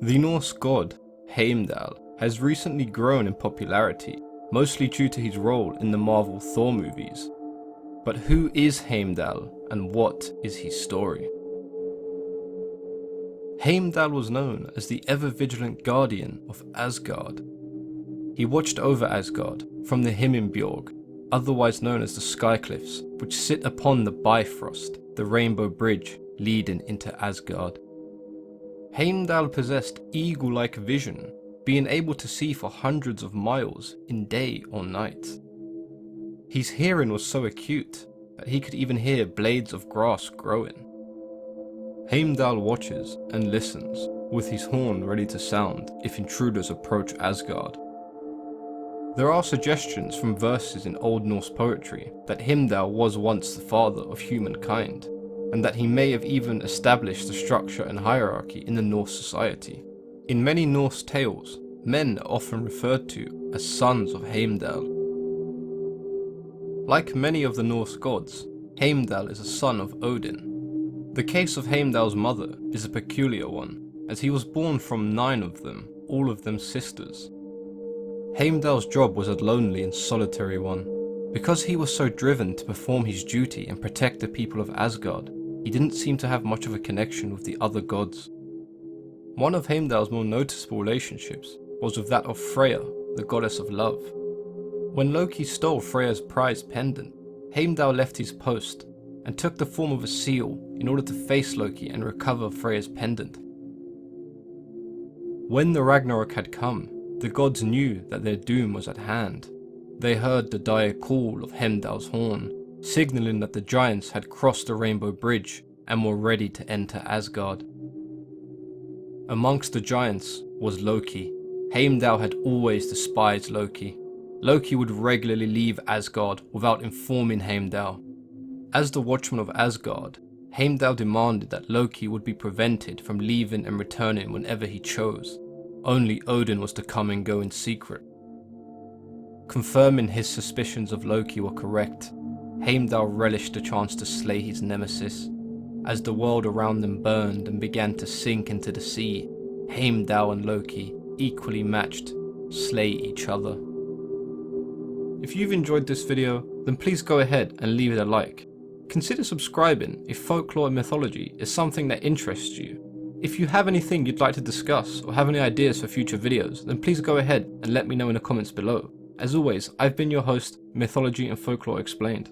The Norse god, Heimdall, has recently grown in popularity, mostly due to his role in the Marvel Thor movies. But who is Heimdall and what is his story? Heimdall was known as the ever-vigilant guardian of Asgard. He watched over Asgard from the Himmelsbjörg, otherwise known as the Skycliffs, which sit upon the Bifrost, the rainbow bridge leading into Asgard. Heimdall possessed eagle-like vision, being able to see for hundreds of miles in day or night. His hearing was so acute that he could even hear blades of grass growing. Heimdall watches and listens, with his horn ready to sound if intruders approach Asgard. There are suggestions from verses in Old Norse poetry that Heimdall was once the father of humankind, and that he may have even established the structure and hierarchy in the Norse society. In many Norse tales, men are often referred to as sons of Heimdall. Like many of the Norse gods, Heimdall is a son of Odin. The case of Heimdall's mother is a peculiar one, as he was born from 9 of them, all of them sisters. Heimdall's job was a lonely and solitary one. Because he was so driven to perform his duty and protect the people of Asgard, he didn't seem to have much of a connection with the other gods. One of Heimdall's more noticeable relationships was with that of Freya, the goddess of love. When Loki stole Freya's prized pendant, Heimdall left his post and took the form of a seal in order to face Loki and recover Freya's pendant. When the Ragnarok had come, the gods knew that their doom was at hand. They heard the dire call of Heimdall's horn, signalling that the giants had crossed the rainbow bridge and were ready to enter Asgard. Amongst the giants was Loki. Heimdall had always despised Loki. Loki would regularly leave Asgard without informing Heimdall. As the Watchman of Asgard, Heimdall demanded that Loki would be prevented from leaving and returning whenever he chose. Only Odin was to come and go in secret. Confirming his suspicions of Loki were correct, Heimdall relished the chance to slay his nemesis. As the world around them burned and began to sink into the sea, Heimdall and Loki, equally matched, slay each other. If you've enjoyed this video, then please go ahead and leave it a like. Consider subscribing if folklore and mythology is something that interests you. If you have anything you'd like to discuss or have any ideas for future videos, then please go ahead and let me know in the comments below. As always, I've been your host, Mythology and Folklore Explained.